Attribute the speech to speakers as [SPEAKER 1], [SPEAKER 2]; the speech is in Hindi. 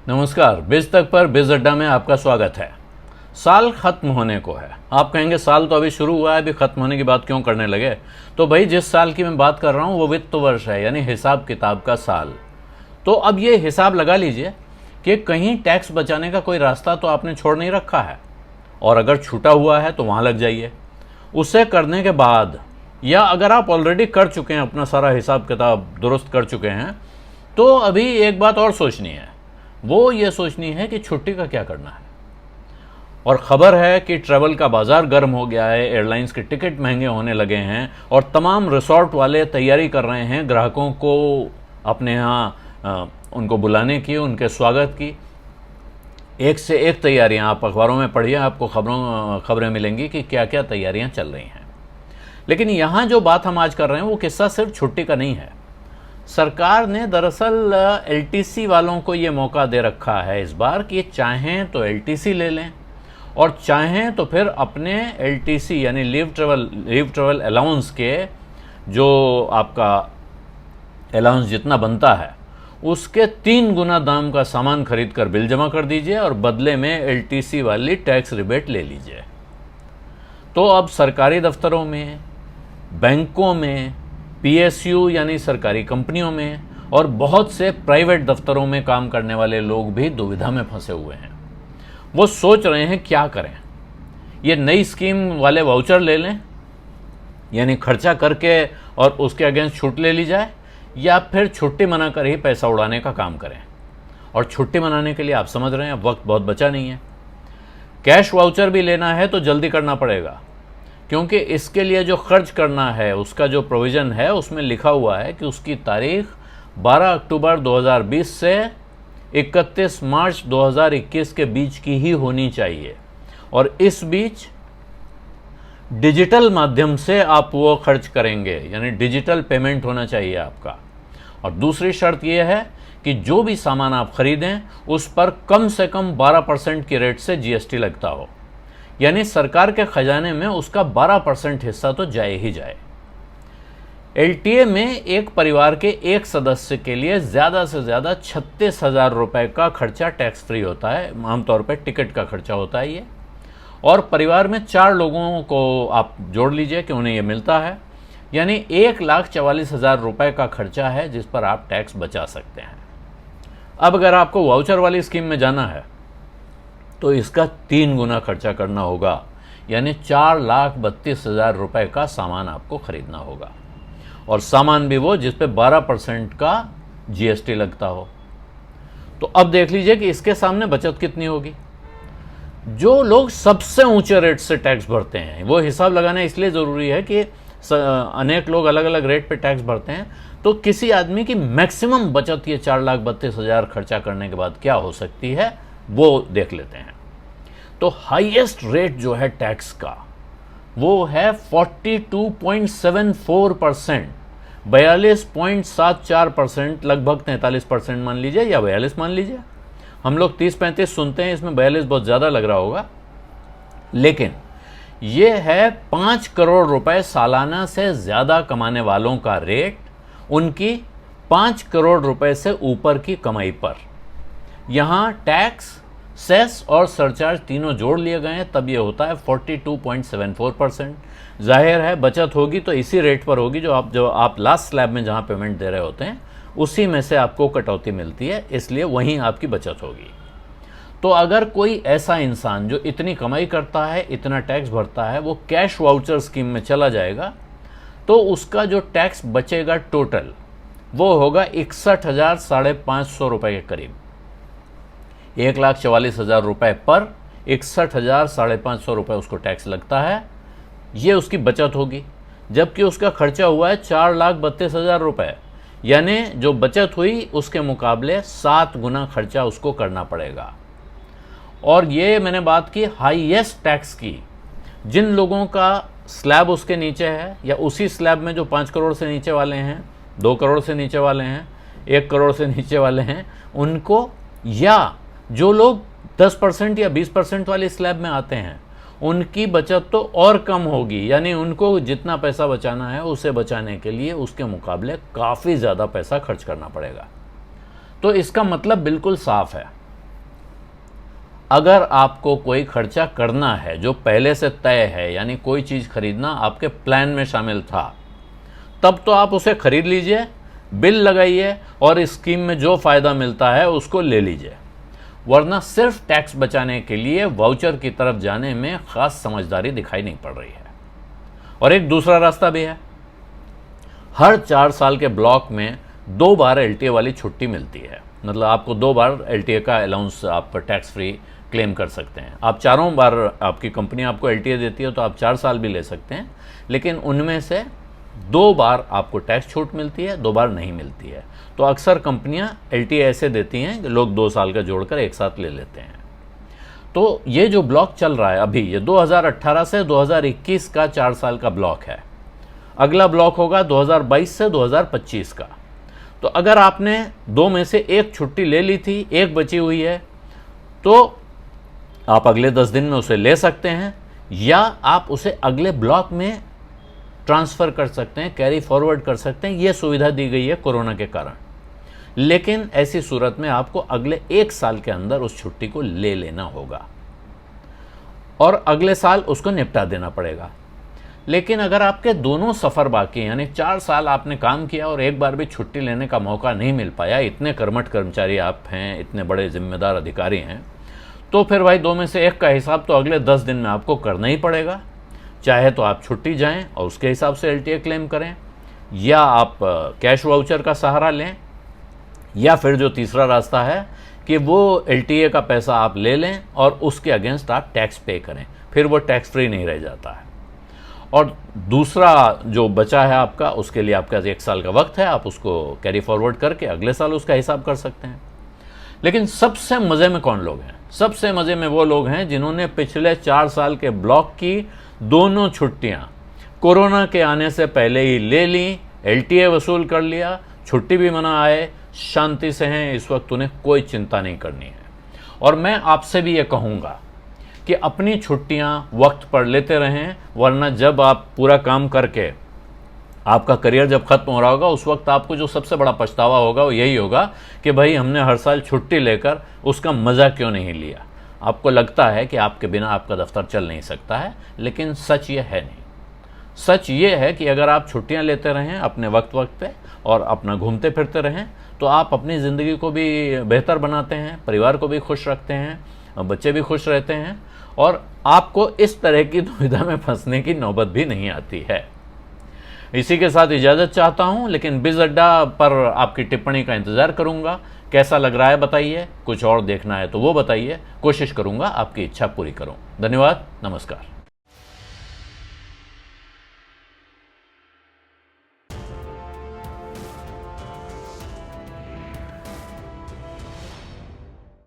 [SPEAKER 1] नमस्कार, बिज तक पर बिज अड्डा में आपका स्वागत है। साल खत्म होने को है। आप कहेंगे साल तो अभी शुरू हुआ है, अभी खत्म होने की बात क्यों करने लगे? तो भाई जिस साल की मैं बात कर रहा हूँ वो वित्त वर्ष है, यानी हिसाब किताब का साल। तो अब ये हिसाब लगा लीजिए कि कहीं टैक्स बचाने का कोई रास्ता तो आपने छोड़ नहीं रखा है, और अगर छूटा हुआ है तो वहाँ लग जाइए। उसे करने के बाद, या अगर आप ऑलरेडी कर चुके हैं, अपना सारा हिसाब किताब दुरुस्त कर चुके हैं, तो अभी एक बात और सोचनी है। वो ये सोचनी है कि छुट्टी का क्या करना है। और ख़बर है कि ट्रैवल का बाज़ार गर्म हो गया है, एयरलाइंस के टिकट महंगे होने लगे हैं और तमाम रिसोर्ट वाले तैयारी कर रहे हैं ग्राहकों को अपने यहाँ उनको बुलाने की, उनके स्वागत की। एक से एक तैयारियां आप अखबारों में पढ़िए, आपको खबरें मिलेंगी कि क्या क्या तैयारियां चल रही हैं। लेकिन यहाँ जो बात हम आज कर रहे हैं वो किस्सा सिर्फ छुट्टी का नहीं है। सरकार ने दरअसल एलटीसी वालों को ये मौका दे रखा है इस बार कि चाहें तो एलटीसी ले लें और चाहें तो फिर अपने एलटीसी यानी लीव ट्रेवल अलाउंस के जो आपका अलाउंस जितना बनता है उसके 3 गुना दाम का सामान खरीद कर बिल जमा कर दीजिए और बदले में एलटीसी वाली टैक्स रिबेट ले लीजिए। तो अब सरकारी दफ्तरों में, बैंकों में, पीएसयू यानी सरकारी कंपनियों में और बहुत से प्राइवेट दफ्तरों में काम करने वाले लोग भी दुविधा में फंसे हुए हैं। वो सोच रहे हैं क्या करें। ये नई स्कीम वाले वाउचर ले लें, यानी खर्चा करके और उसके अगेंस्ट छूट ले ली जाए, या फिर छुट्टी मना कर ही पैसा उड़ाने का काम करें। और छुट्टी मनाने के लिए आप समझ रहे हैं वक्त बहुत बचा नहीं है। कैश वाउचर भी लेना है तो जल्दी करना पड़ेगा, क्योंकि इसके लिए जो खर्च करना है उसका जो प्रोविज़न है उसमें लिखा हुआ है कि उसकी तारीख 12 अक्टूबर 2020 से 31 मार्च 2021 के बीच की ही होनी चाहिए। और इस बीच डिजिटल माध्यम से आप वो खर्च करेंगे, यानी डिजिटल पेमेंट होना चाहिए आपका। और दूसरी शर्त यह है कि जो भी सामान आप खरीदें उस पर कम से कम 12% की रेट से जीएसटी लगता हो, यानी सरकार के खजाने में उसका 12% हिस्सा तो जाए ही जाए। एलटीए में एक परिवार के एक सदस्य के लिए ज़्यादा से ज़्यादा 36,000 रुपये का खर्चा टैक्स फ्री होता है। आमतौर पर टिकट का खर्चा होता है ये। और परिवार में 4 लोगों को आप जोड़ लीजिए कि उन्हें ये मिलता है, यानी 1,44,000 रुपये का खर्चा है जिस पर आप टैक्स बचा सकते हैं। अब अगर आपको वाउचर वाली स्कीम में जाना है तो इसका 3 गुना खर्चा करना होगा, यानी 4,32,000 रुपये का सामान आपको खरीदना होगा। और सामान भी वो जिस पे 12% का जीएसटी लगता हो। तो अब देख लीजिए कि इसके सामने बचत कितनी होगी। जो लोग सबसे ऊंचे रेट से टैक्स भरते हैं, वो हिसाब लगाना इसलिए ज़रूरी है कि अनेक लोग अलग अलग रेट पे टैक्स भरते हैं, तो किसी आदमी की मैक्सिमम बचत ये 4,32,000 खर्चा करने के बाद क्या हो सकती है वो देख लेते हैं। तो हाईएस्ट रेट जो है टैक्स का वो है 42.74%, 42.74%, लगभग 43% मान लीजिए या 42 मान लीजिए। हम लोग 30-35 सुनते हैं, इसमें 42 बहुत ज़्यादा लग रहा होगा। लेकिन ये है 5 करोड़ रुपए सालाना से ज़्यादा कमाने वालों का रेट, उनकी 5 करोड़ रुपए से ऊपर की कमाई पर। यहाँ टैक्स, सेस और सरचार्ज तीनों जोड़ लिए गए हैं, तब ये होता है 42.74%। जाहिर है बचत होगी तो इसी रेट पर होगी जो आप लास्ट स्लैब में जहाँ पेमेंट दे रहे होते हैं उसी में से आपको कटौती मिलती है, इसलिए वहीं आपकी बचत होगी। तो अगर कोई ऐसा इंसान जो इतनी कमाई करता है, इतना टैक्स भरता है, वो कैश वाउचर स्कीम में चला जाएगा तो उसका जो टैक्स बचेगा टोटल वो होगा 61,550 रुपये के करीब। 1,44,000 रुपये पर 61,550 रुपये उसको टैक्स लगता है, ये उसकी बचत होगी। जबकि उसका खर्चा हुआ है 4,32,000 रुपये, यानी जो बचत हुई उसके मुकाबले 7 गुना खर्चा उसको करना पड़ेगा। और ये मैंने बात की हाईएस्ट टैक्स की। जिन लोगों का स्लैब उसके नीचे है, या उसी स्लैब में जो 5 करोड़ से नीचे वाले हैं, 2 करोड़ से नीचे वाले हैं, 1 करोड़ से नीचे वाले हैं, उनको, या जो लोग 10% या 20% वाली स्लैब में आते हैं, उनकी बचत तो और कम होगी। यानी उनको जितना पैसा बचाना है उसे बचाने के लिए उसके मुकाबले काफ़ी ज़्यादा पैसा खर्च करना पड़ेगा। तो इसका मतलब बिल्कुल साफ है अगर आपको कोई खर्चा करना है जो पहले से तय है, यानी कोई चीज़ खरीदना आपके प्लान में शामिल था, तब तो आप उसे खरीद लीजिए, बिल लगाइए और इस स्कीम में जो फ़ायदा मिलता है उसको ले लीजिए। वरना सिर्फ टैक्स बचाने के लिए वाउचर की तरफ जाने में ख़ास समझदारी दिखाई नहीं पड़ रही है। और एक दूसरा रास्ता भी है। हर 4 साल के ब्लॉक में 2 बार LTA वाली छुट्टी मिलती है। मतलब आपको 2 बार LTA का अलाउंस आप टैक्स फ्री क्लेम कर सकते हैं। आप चारों बार आपकी कंपनी आपको LTA देती है तो आप 4 साल भी ले सकते हैं, लेकिन उनमें से 2 बार आपको टैक्स छूट मिलती है, 2 बार नहीं मिलती है। तो अक्सर कंपनियां LTA ऐसे देती हैं कि लोग 2 साल का जोड़कर एक साथ ले लेते हैं। तो ये जो ब्लॉक चल रहा है अभी, ये 2018 से 2021 का 4 साल का ब्लॉक है। अगला ब्लॉक होगा 2022 से 2025 का। तो अगर आपने 2 में से 1 छुट्टी ले ली थी, 1 बची हुई है, तो आप अगले 10 दिन में उसे ले सकते हैं, या आप उसे अगले ब्लॉक में ट्रांसफ़र कर सकते हैं, कैरी फॉरवर्ड कर सकते हैं। यह सुविधा दी गई है कोरोना के कारण। लेकिन ऐसी सूरत में आपको अगले 1 साल के अंदर उस छुट्टी को ले लेना होगा और अगले साल उसको निपटा देना पड़ेगा। लेकिन अगर आपके दोनों सफ़र बाकी हैं, यानी 4 साल आपने काम किया और एक बार भी छुट्टी लेने का मौका नहीं मिल पाया, इतने कर्मठ कर्मचारी आप हैं, इतने बड़े जिम्मेदार अधिकारी हैं, तो फिर भाई 2 में से 1 का हिसाब तो अगले 10 दिन में आपको करना ही पड़ेगा। चाहे तो आप छुट्टी जाएं और उसके हिसाब से LTA क्लेम करें, या आप कैश वाउचर का सहारा लें, या फिर जो तीसरा रास्ता है कि वो LTA का पैसा आप ले लें और उसके अगेंस्ट आप टैक्स पे करें, फिर वो टैक्स फ्री नहीं रह जाता है। और दूसरा जो बचा है आपका, उसके लिए आपका 1 साल का वक्त है, आप उसको कैरी फॉरवर्ड करके अगले साल उसका हिसाब कर सकते हैं। लेकिन सबसे मज़े में कौन लोग हैं? सबसे मज़े में वो लोग हैं जिन्होंने पिछले 4 साल के ब्लॉक की दोनों छुट्टियाँ कोरोना के आने से पहले ही ले ली, LTA वसूल कर लिया, छुट्टी भी मना आए, शांति से हैं, इस वक्त उन्हें कोई चिंता नहीं करनी है। और मैं आपसे भी ये कहूँगा कि अपनी छुट्टियाँ वक्त पर लेते रहें, वरना जब आप पूरा काम करके आपका करियर जब खत्म हो रहा होगा, उस वक्त आपको जो सबसे बड़ा पछतावा होगा वो यही होगा कि भाई हमने हर साल छुट्टी लेकर उसका मज़ा क्यों नहीं लिया। आपको लगता है कि आपके बिना आपका दफ्तर चल नहीं सकता है, लेकिन सच ये है नहीं। सच ये है कि अगर आप छुट्टियां लेते रहें अपने वक्त पे और अपना घूमते फिरते रहें, तो आप अपनी ज़िंदगी को भी बेहतर बनाते हैं, परिवार को भी खुश रखते हैं, बच्चे भी खुश रहते हैं, और आपको इस तरह की दुविधा में फंसने की नौबत भी नहीं आती है। इसी के साथ इजाज़त चाहता हूं, लेकिन बिज़ अड्डा पर आपकी टिप्पणी का इंतज़ार करूंगा। कैसा लग रहा है बताइए, कुछ और देखना है तो वो बताइए, कोशिश करूंगा आपकी इच्छा पूरी करूं। धन्यवाद, नमस्कार।